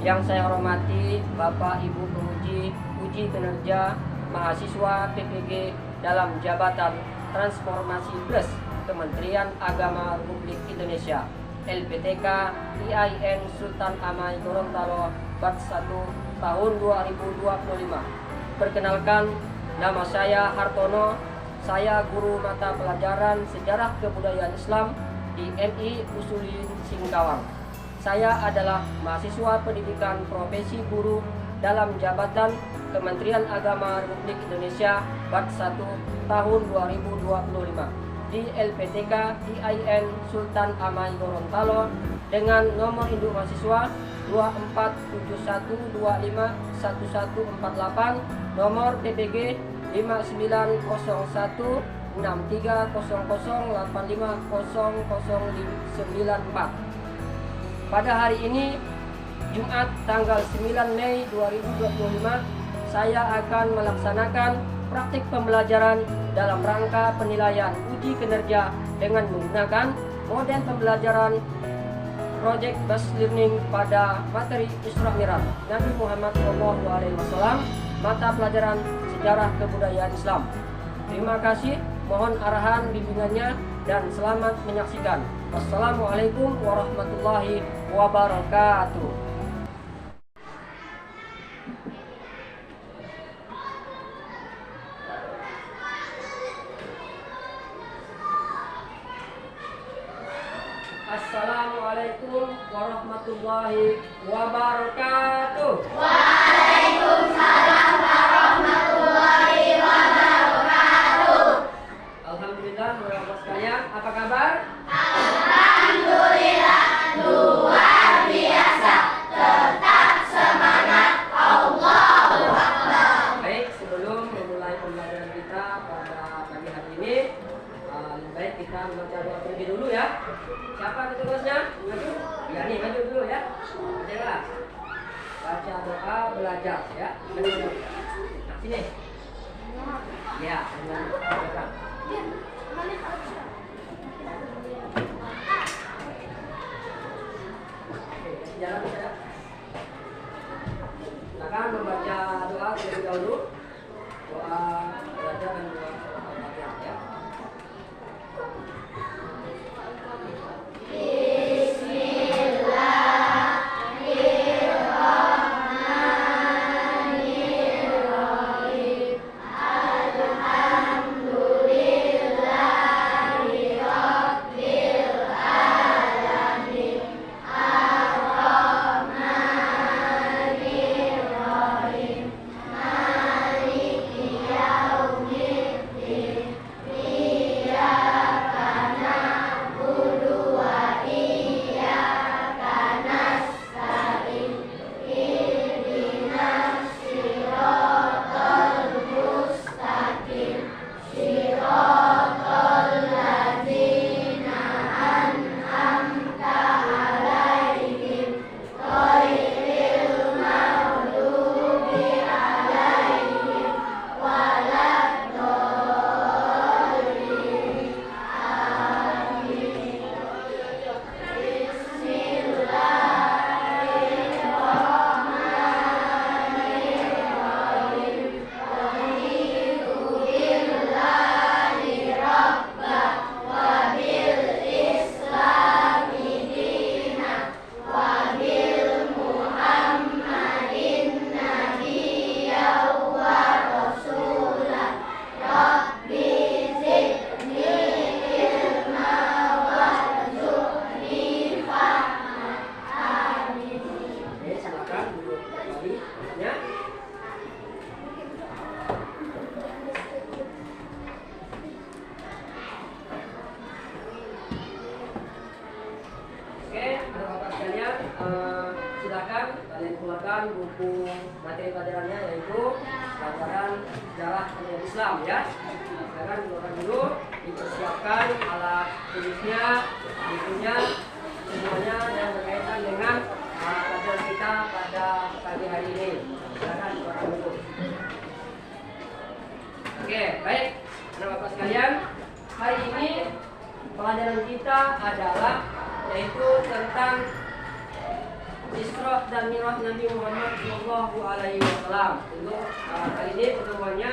Yang saya hormati Bapak Ibu penguji uji kinerja mahasiswa PPG dalam jabatan Transformasi Plus Kementerian Agama Republik Indonesia LPTK IAIN Sultan Amai Gorontalo Bat 1 tahun 2025. Perkenalkan, nama saya Hartono. Saya guru mata pelajaran Sejarah Kebudayaan Islam di MI Usulin Singkawang. Saya adalah mahasiswa pendidikan profesi guru dalam jabatan Kementerian Agama Republik Indonesia Bat 1 tahun 2025 di LPTK IAIN Sultan Amai Gorontalo dengan nomor induk mahasiswa 2471251148, nomor PPG 59016300850094. Pada hari ini, Jumat tanggal 9 Mei 2025, saya akan melaksanakan praktik pembelajaran dalam rangka penilaian uji kinerja dengan menggunakan model pembelajaran Project Based Learning pada materi Isra Mi'raj Nabi Muhammad SAW, mata pelajaran Sejarah Kebudayaan Islam. Terima kasih, mohon arahan bimbingannya dan selamat menyaksikan. Wassalamualaikum warahmatullahi wabarakatuh. Assalamualaikum warahmatullahi wabarakatuh. Waalaikumsalam warahmatullahi wabarakatuh. Alhamdulillah, saudara sekalian, apa kabar? Alhamdulillah, luar biasa. Tetap semangat, Allahu Akbar. Baik, sebelum memulai pembelajaran kita pada pagi hari ini, lebih baik kita membaca doa terlebih dulu ya. Siapa tugasnya? Maju? Ya nih, maju dulu ya. Bacalah. Baca doa belajar ya. Maju dulu. Nah, sini. Ya, dengan belakang. Jalan saya. Silakan membaca doa terlebih dahulu. Doa belajar dan doa Al-Fatihah ya. Silakan kalian keluarkan buku materi pelajarannya, yaitu pelajaran sejarah pendidikan Islam ya. Silakan keluarkan dulu, dipersiapkan alat tulisnya, bukunya, semuanya yang berkaitan dengan pelajaran kita pada pagi hari ini. Silakan keluarkan dulu. Oke, baik, Bapak sekalian, hari ini pelajaran kita adalah yaitu tentang Isra dan Mi'raj Nabi Muhammad Shallallahu Alaihi Wasallam. Untuk kali ini pertemuannya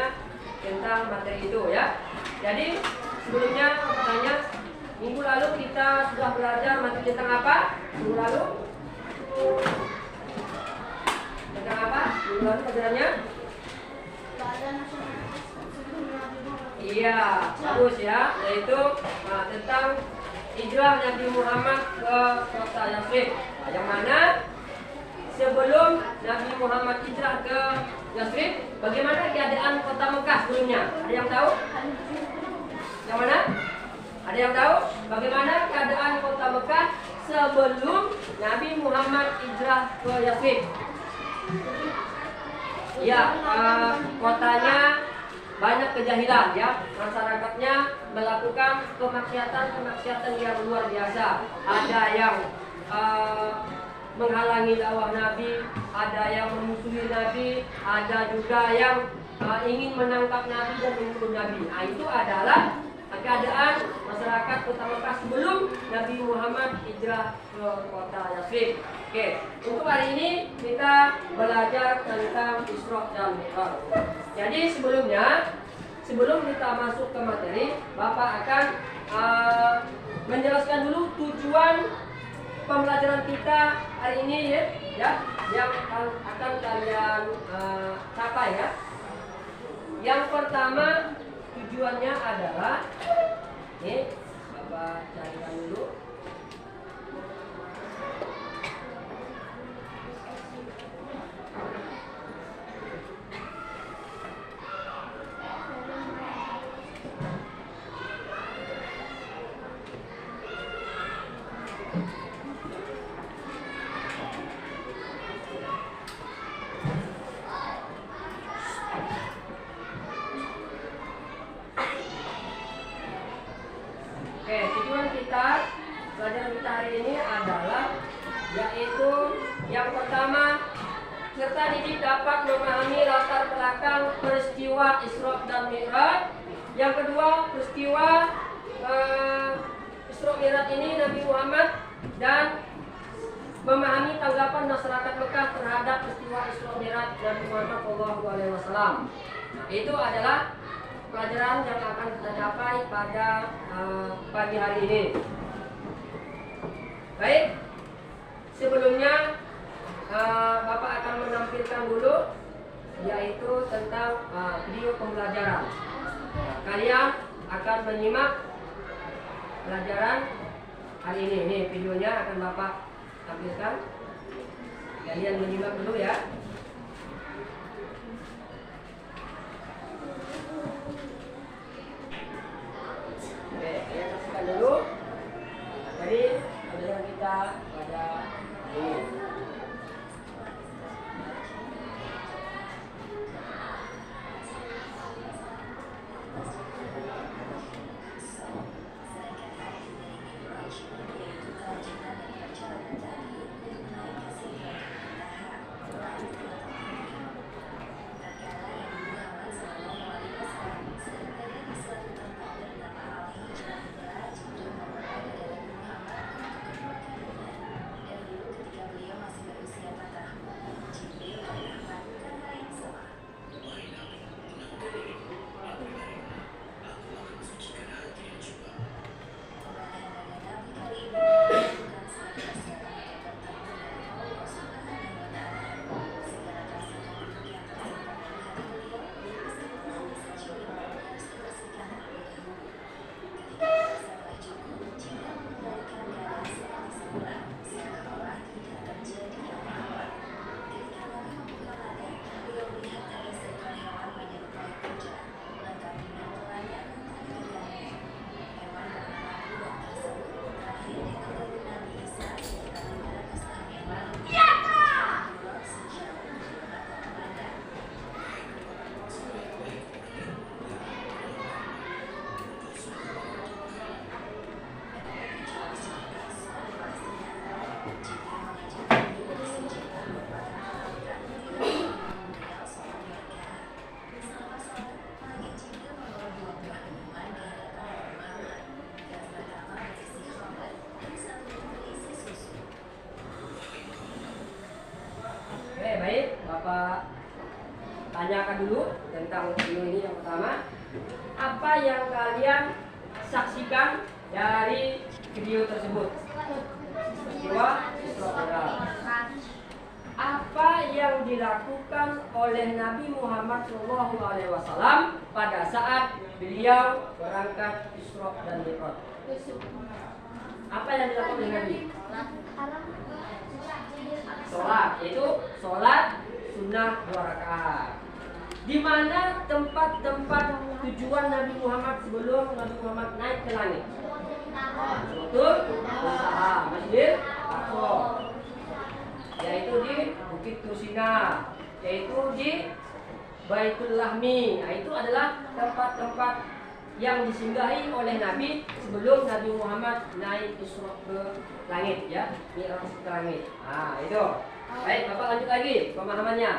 tentang materi itu ya. Jadi sebelumnya tanya, minggu lalu kita sudah belajar materi tentang apa? Minggu lalu tentang apa? Minggu lalu pelajarannya? Iya, bagus ya. Yaitu tentang hijrah Nabi Muhammad ke kota Yathrib. Yang mana sebelum Nabi Muhammad hijrah ke Yathrib, bagaimana keadaan kota Mekah sebelumnya? Ada yang tahu? Yang mana? Ada yang tahu? Bagaimana keadaan kota Mekah sebelum Nabi Muhammad hijrah ke Yathrib? Ya, kotanya banyak kejahilan ya, masyarakatnya melakukan kemaksiatan yang luar biasa. Ada yang menghalangi dakwah Nabi, ada yang memusuhi Nabi, ada juga yang ingin menangkap Nabi dan membunuh Nabi. Nah, itu adalah keadaan masyarakat kota Mekah sebelum Nabi Muhammad hijrah ke kota Yathrib. Oke, untuk hari ini kita belajar tentang Isra dan Mi'raj. Jadi sebelum kita masuk ke materi, Bapak akan menjelaskan dulu tujuan pembelajaran kita hari ini ya, yang akan kalian capai ya. Yang pertama tujuannya adalah ini, Bapak carikan dulu. Oke, tujuan pelajaran kita hari ini adalah yaitu yang pertama, serta didik dapat memahami latar belakang peristiwa Isra dan Mi'raj. Yang kedua, peristiwa Isra Mi'raj ini Nabi Muhammad dan memahami tanggapan masyarakat Mekah terhadap peristiwa Isra Mi'raj Nabi Muhammad SAW. Itu adalah pelajaran yang akan kita capai pada pagi hari ini. Baik, sebelumnya Bapak akan menampilkan dulu yaitu tentang video pembelajaran. Kalian akan menyimak pelajaran hari ini. Ini videonya akan Bapak tampilkan. Kalian menyimak dulu ya. Oke, saya saksikan dulu. Jadi pelajaran kita pada ini. Bapak tanyakan dulu tentang video ini. Yang pertama, apa yang kalian saksikan dari video tersebut? Peristiwa Isra Mi'raj. Apa yang dilakukan oleh Nabi Muhammad SAW pada saat beliau berangkat Isra dan Mi'raj? Apa yang dilakukan oleh Nabi? Sholat, yaitu sholat sunnah 2 rakaat. Di mana tempat-tempat tujuan Nabi Muhammad sebelum Nabi Muhammad naik ke langit? Betul, usaha Masjid Aqsa, yaitu di Bukit Tursina, yaitu di Baitul Lahmi. Nah, itu adalah tempat-tempat yang disinggahi oleh Nabi sebelum Nabi Muhammad naik Isra ke langit, ya, Mi'raj ke langit. Nah, itu. Baik, Bapak lanjut lagi pemahamannya.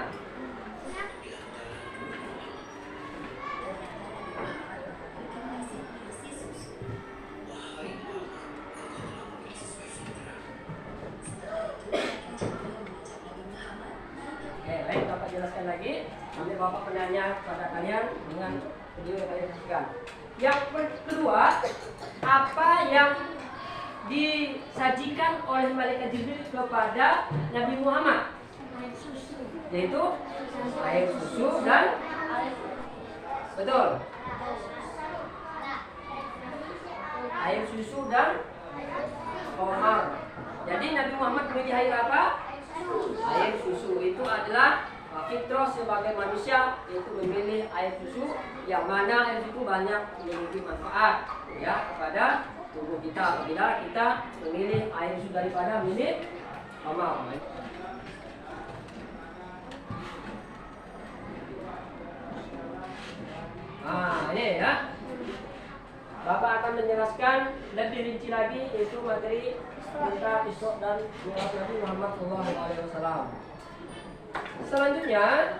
Baik, Bapak jelaskan lagi. Nanti Bapak penanya kepada kalian dengan video yang kalian saksikan. Yang kedua, apa yang disajikan oleh malaikat Jibril kepada Nabi Muhammad? Yaitu air susu dan betul, air susu dan khamar. Jadi Nabi Muhammad memilih air apa? Air susu. Itu adalah fitrah sebagai manusia, yaitu memilih air susu, yang mana air susu banyak memiliki manfaat, ya, kepada tubuh kita bila kita memilih air susu daripada memilih khamar. Nah, ini ya, Bapak akan menjelaskan lebih rinci lagi, yaitu materi tentang Isra dan Mi'raj Nabi Muhammad SAW. Selanjutnya,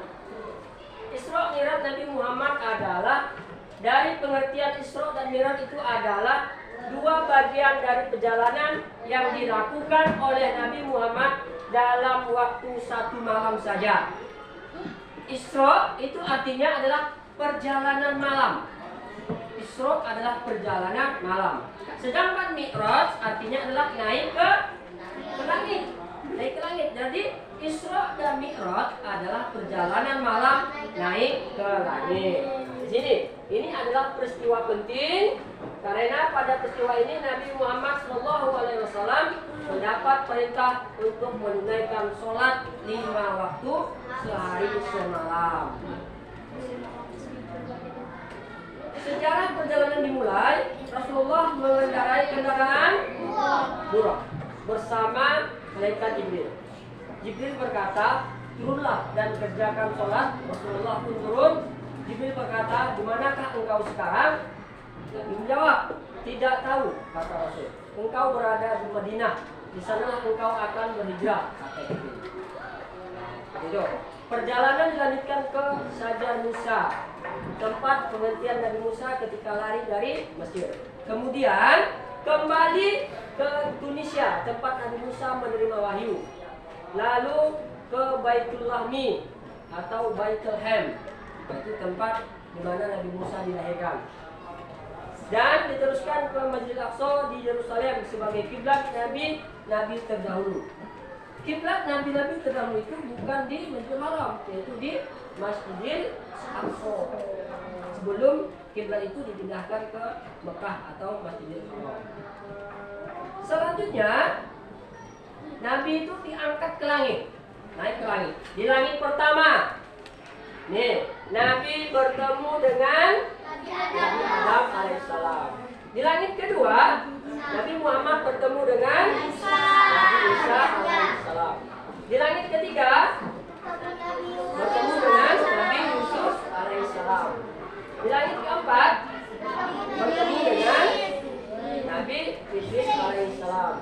Isra Mi'raj Nabi Muhammad adalah, dari pengertian Isra dan Mi'raj itu adalah dua bagian dari perjalanan yang dilakukan oleh Nabi Muhammad dalam waktu 1 malam saja. Isra itu artinya adalah perjalanan malam. Isra adalah perjalanan malam. Sedangkan Mi'raj artinya adalah naik ke langit. Naik ke langit. Jadi Isra dan Mi'raj adalah perjalanan malam naik ke langit. Di sini, ini adalah peristiwa penting karena pada peristiwa ini Nabi Muhammad SAW mendapat perintah untuk menunaikan sholat 5 waktu sehari semalam. Sejarah perjalanan dimulai, Rasulullah mengendarai kendaraan buruk bersama malaikat Jibril. Jibril berkata, turunlah dan kerjakan sholat. Rasulullah pun turun. Jibril berkata, di manakah engkau sekarang? Nabi menjawab, tidak tahu, kata Rasul. Engkau berada di Madinah. Di sanalah engkau akan berhijrah, kata Jibril. Itu. Perjalanan dilanjutkan ke Sajar Musa, tempat penghentian Nabi Musa ketika lari dari Mesir. Kemudian kembali ke Tunisia, tempat Nabi Musa menerima wahyu. Lalu ke Baitul Lahmi atau Baitul-Ham, itu tempat di mana Nabi Musa dilahirkan. Dan diteruskan ke Masjid Aqsa di Yerusalem sebagai kiblat Nabi terdahulu. Kiblat nabi-nabi terdahulu itu bukan di Masjidil Haram, yaitu di Masjidil Aqsa. Sebelum kiblat itu dipindahkan ke Mekah atau Masjidil Haram. Selanjutnya, Nabi itu diangkat ke langit, naik ke langit. Di langit pertama, nih, Nabi bertemu dengan Nabi Adam alaihissalam. Di langit kedua, Nabi Muhammad bertemu dengan Nabi Isa alaihissalam. Di langit ketiga, bertemu dengan Nabi Yusuf alaihissalam. Di langit keempat, bertemu dengan Nabi Idris alaihissalam.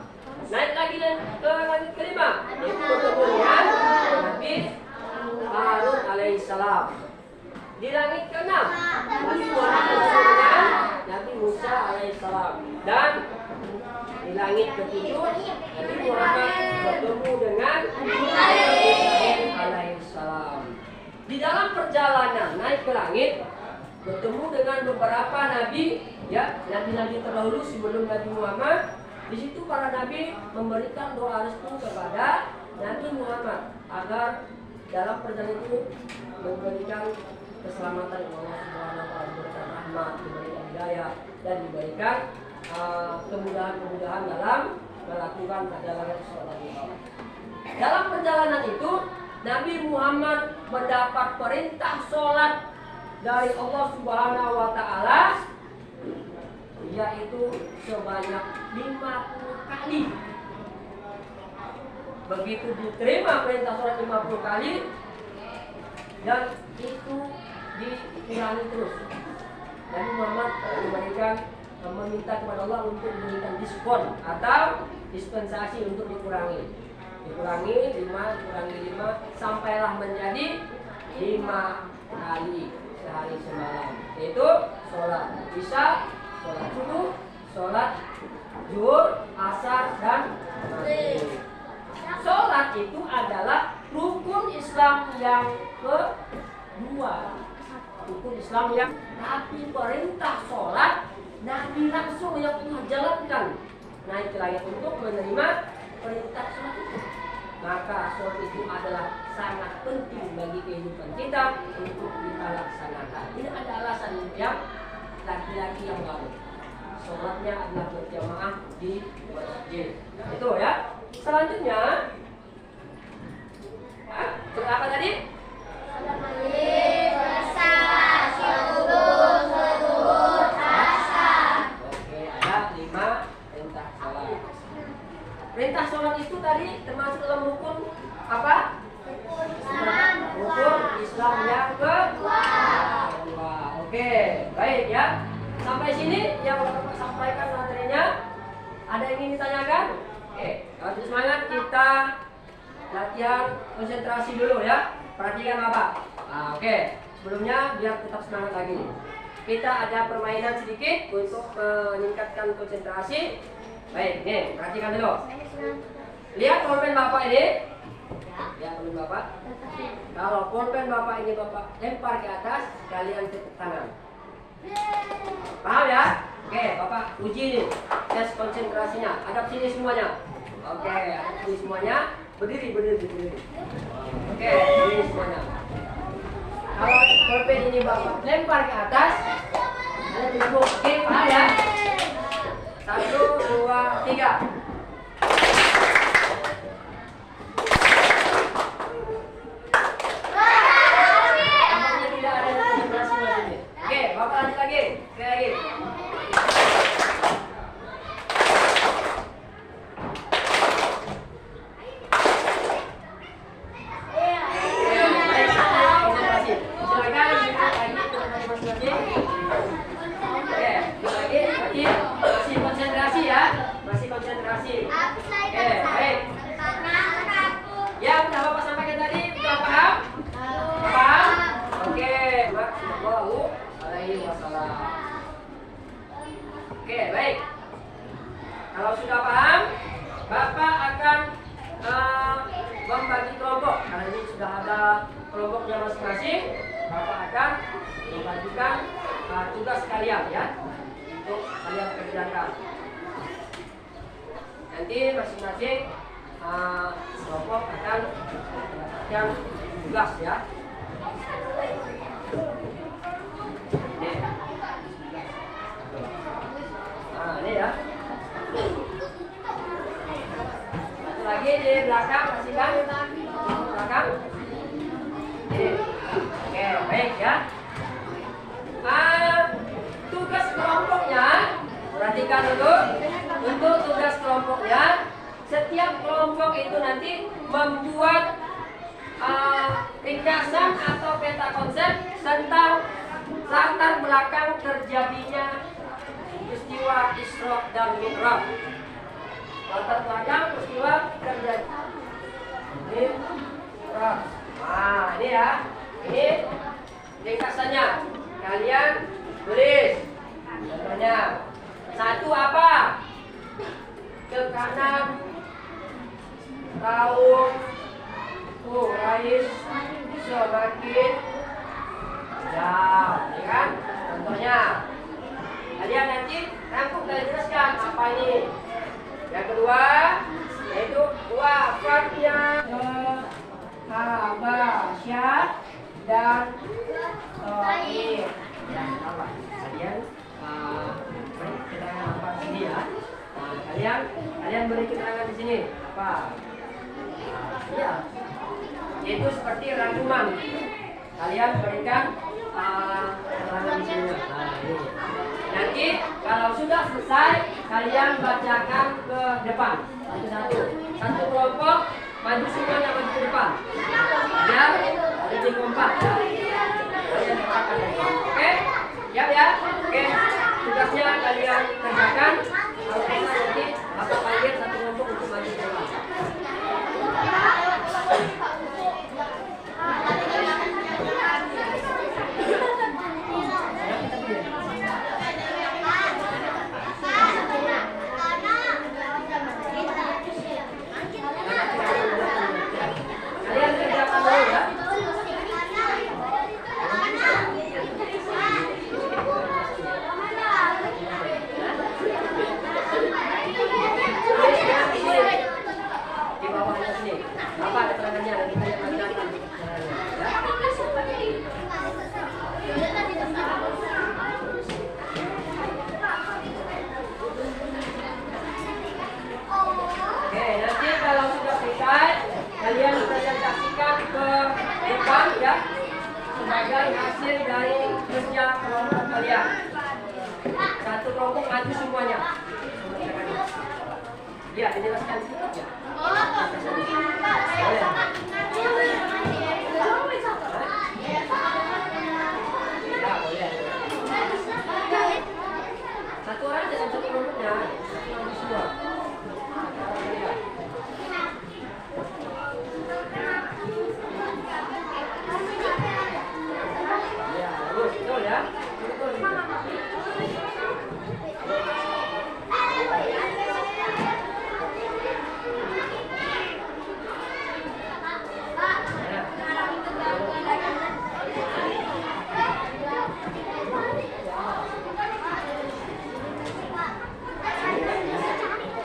Naik lagi ke langit kelima, yaitu bertemu dengan Nabi Harun alaihissalam. Di langit keenam, Nabi Muhammad bertemu dengan Nabi Musa alaihissalam. Dan di langit ketujuh, Nabi Muhammad bertemu dengan Nabi Ibrahim alaihissalam. di dalam perjalanan naik ke langit bertemu dengan beberapa nabi, ya, nabi-nabi terdahulu sebelum Nabi Muhammad. Di situ para nabi memberikan doa restu kepada Nabi Muhammad agar dalam perjalanan itu memberikan keselamatan Allah Subhanahu wa taala, diberikan rahmat, diberikan hidayah, dan diberikan kemudahan-kemudahan dalam melakukan perjalanan sholat. Dalam perjalanan itu Nabi Muhammad mendapat perintah sholat dari Allah Subhanahu wa taala, yaitu sebanyak 50 kali. Begitu diterima perintah sholat 50 kali, dan itu diulangi terus. Nabi Muhammad meminta kepada Allah untuk memberikan diskon atau dispensasi untuk dikurangi 5 kurangi 5 sampailah menjadi 5 kali sehari semalam, yaitu sholat isya, sholat subuh, sholat zuhur, asar, dan maghrib. Sholat itu adalah rukun Islam yang kedua. Rukun Islam yang, tapi perintah sholat Nabi langsung yang menjalankan naik ke langit untuk menerima perintah sholat itu. Maka sholat itu adalah sangat penting bagi kehidupan kita untuk kita laksanakan. Tidak ada alasan yang laki-laki yang baru. Sholatnya adalah berjamaah di masjid. Itu ya. Selanjutnya, apa tadi? Perintah sholat itu tadi termasuk dalam rukun apa? Rukun Islam yang kedua. Oke, baik ya. Sampai sini yang Bapak sampaikan materinya. Ada yang ingin ditanyakan? Oke, kalau semangat kita latihan konsentrasi dulu ya. Perhatikan Bapak. Oke, sebelumnya biar tetap semangat lagi. Kita ada permainan sedikit untuk meningkatkan konsentrasi. Baik, nih, perhatikan dulu. Lihat pulpen Bapak ini. Lihat pulpen Bapak. Kalau pulpen Bapak ini Bapak lempar ke atas, kalian tepuk tangan. Paham ya? Oke, Bapak uji nih. Tes konsentrasinya. Hadap sini semuanya. Oke, hadap sini semuanya. Berdiri. Oke, berdiri semuanya. Kalau pulpen ini Bapak lempar ke atas, kalian tepuk. Oke, paham ya? 1, 2, 3. Tampaknya tidak ada konsentrasi lagi. Oke, Bapak lanjut lagi. Oke, lagi. Oke, baik. Kalau sudah paham, Bapak akan membagi kelompok. Karena ini sudah ada kelompoknya masing-masing, Bapak akan membagikan tugas kalian ya, untuk kalian kerjakan. Nanti masing-masing kelompok akan mendapatkan tugas ya. Ini ya. Satu lagi di belakang, masih kan? Belakang. Ini. Oke, baik ya. Tugas kelompoknya, perhatikan dulu. Untuk tugas kelompoknya, setiap kelompok itu nanti membuat ringkasan atau peta konsep tentang latar belakang terjadinya peristiwa Isra dan Mi'raj. Latar belakang peristiwa terjadi Mi'raj. Nah, ini ya. Ini ringkasannya. Kalian tulis. Contohnya, 1 apa? Ke kanan tahun Rais semakin jauh, ya kan? Contohnya, kalian nanti rangkum dan jelaskan apa ini. Yang kedua, yaitu wafatnya Habasyah dan Taif. Ya, apa? Kalian beri keterangan apa di sini ya? Nah, kalian beri keterangan di sini apa? Ya, yaitu seperti rangkuman. Kalian berikan keterangan di sini. Nah, ini. Nanti kalau sudah selesai, kalian bacakan ke depan satu-satu. Satu kelompok maju semuanya maju ke depan. Biar lebih kompak. Kalian bacakan. Oke? Siap ya? Oke. Tugasnya kalian kerjakan. Kalau bisa nanti Bapak panggil satu kelompok untuk maju ke depan. Kalian kerjakan dulu ya. Di bawahnya sini. Apa keterangannya? Nanti kalian bacakan. Oke, nanti kalau sudah selesai, kalian presentasikan ke depan ya sebagai hasil dari kerja kelompok kalian. Satu kelompok maju semuanya. Ya, dijelaskan sedikit ya. Ya, boleh. Satu orang dalam satu kelompoknya, maju semua. Ya, bagus, betul ya. Betul.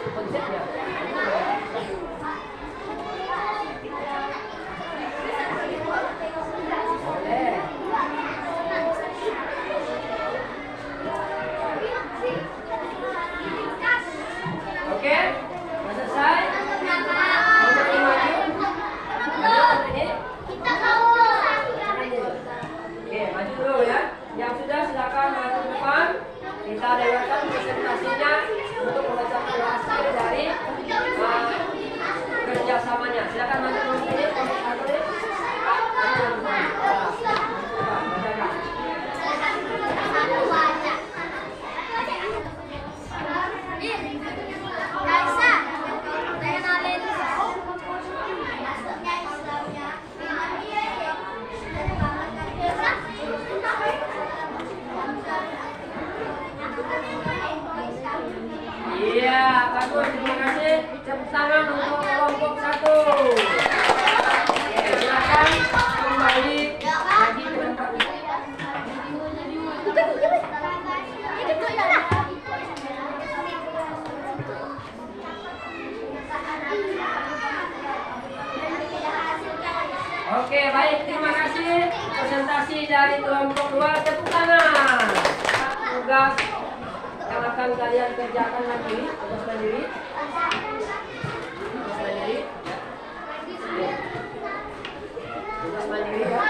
Konsepnya. Boleh. Oke, sudah selesai. Kelompok ini maju. Kelompok ini. Oke, maju dulu ya. Yang sudah silakan maju ke depan. Kita dengarkan presentasinya untuk membacakan hasil dari kerjasamanya. Silakan maju ke sini. Kelompok satu ini. Bacakan. Iya, bagus. Terima kasih. Tepuk tangan untuk kelompok satu. Oke, silakan kembali lagi ke tempat. Oke, baik. Terima kasih. Presentasi dari kelompok 2. Tepuk tangan. Tugas yang akan kalian kerjakan nanti, tugas mandiri. Tugas mandiri. Tugas mandiri ya.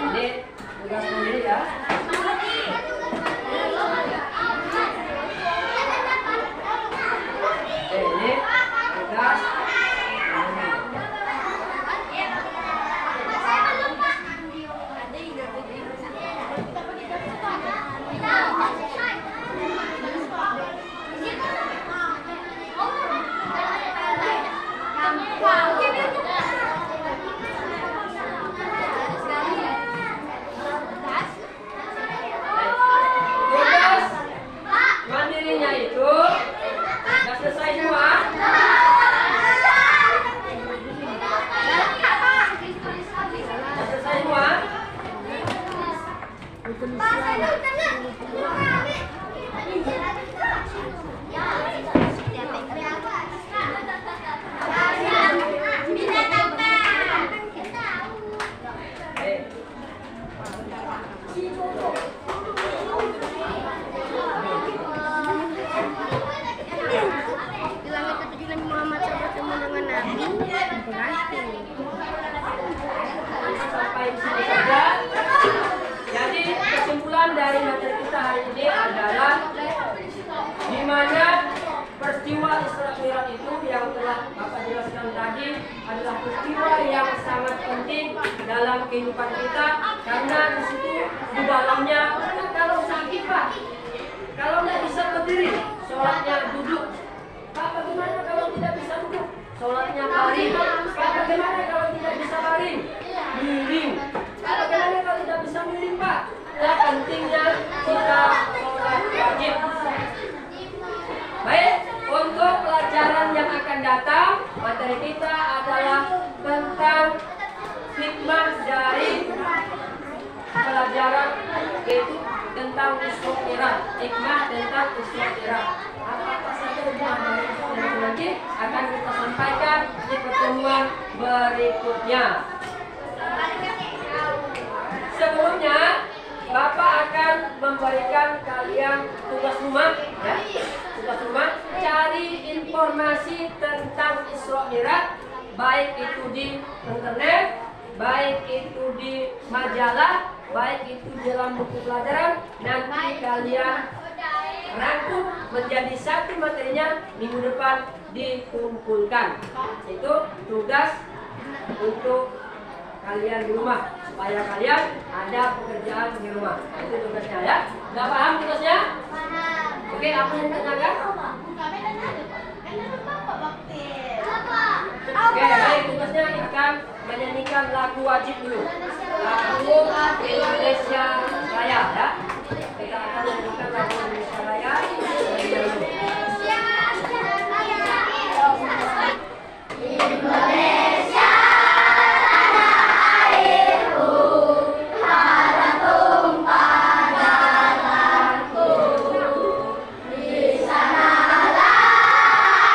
Ini tugas mandiri ya. Ini tugas barusan tadi adalah peristiwa yang sangat penting dalam kehidupan kita, karena di situ di dalamnya kalau sakit Pak, kalau tidak bisa berdiri, sholatnya duduk. Pak, bagaimana kalau tidak bisa duduk? Sholatnya baring. Pak, bagaimana kalau tidak bisa baring? Miring. Pak, bagaimana kalau tidak bisa miring Pak? Ya, pentingnya kita sholat wajib. Baik, untuk pelajaran yang akan datang, materi kita adalah tentang hikmah dari pelajaran, yaitu tentang Isra Mi'raj. Hikmah tentang Isra Mi'raj. Apa saja hikmah dari Isra Mi'raj nanti akan kita sampaikan di pertemuan berikutnya. Sebelumnya, Bapak akan memberikan kalian tugas rumah, ya. Tugas rumah, cari informasi tentang Isra Mi'raj, baik itu di internet, baik itu di majalah, baik itu dalam buku pelajaran. Nanti kalian rangkum menjadi satu materinya, minggu depan dikumpulkan. Itu tugas untuk kalian di rumah, supaya kalian ada pekerjaan di rumah. Itu tugasnya, ya. Nggak paham tugasnya? Oke, apa yang ditanyakan? Oke, baik, tugasnya akan menyanyikan lagu wajib dulu. Lagu Indonesia Raya, ya. Kita akan menyanyikan lagu Indonesia Raya. Indonesia tanah airku, harap tumpah darahku. Di sanalah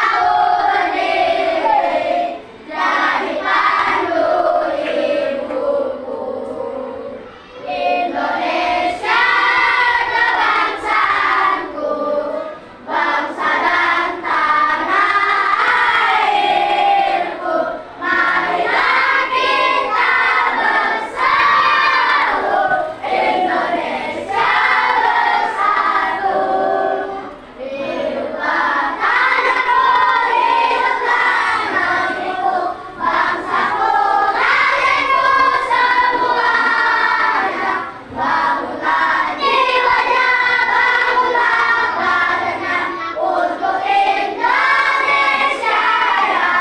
aku berdiri, jadi pandu ibuku. Indonesia kebangsaanku, bangsa dan tanah airku. Marilah kita bersatu, Indonesia bersatu. Hiduplah tanahku, hiduplah negeriku, bangsaku, rakyatku semuanya. Bangunlah jiwanya, bangunlah badannya, untuk Indonesia Raya.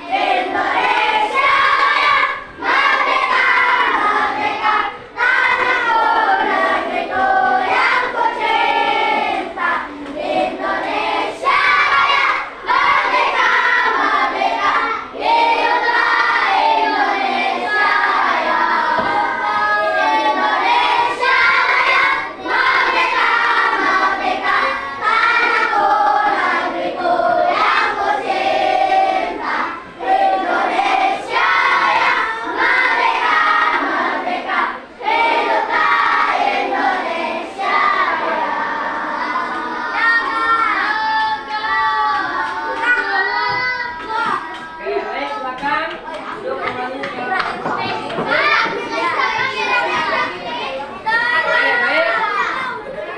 Indonesia Raya, merdeka, merdeka, tanahku, negeriku yang ku cinta. Indonesia Raya, merdeka, merdeka, hiduplah Indonesia Raya. Indonesia Raya, merdeka, merdeka, tanahku, negeriku yang ku cinta. Indonesia Raya, merdeka, merdeka, hiduplah Indonesia Oke, baik, silakan duduk kembali ke tempat. Oke, baik.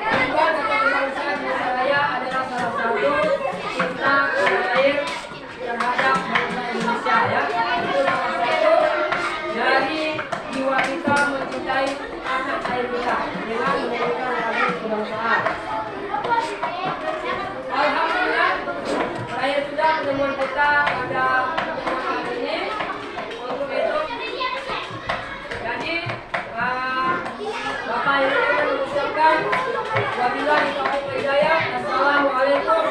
Tujuan atau kebangsaan Indonesia Raya adalah salah satu cinta air terhadap bangsa Indonesia, ya. Itu salah satu dari jiwa kita mencintai tanah air kita dengan menyanyikan lagu kebangsaan. Alhamdulillah, terakhir sudah pertemuan kita pada pertemuan hari ini. Untuk itu, jadi Bapak Ibu mengucapkan wabillahi taufiq wal hidayah. Assalamualaikum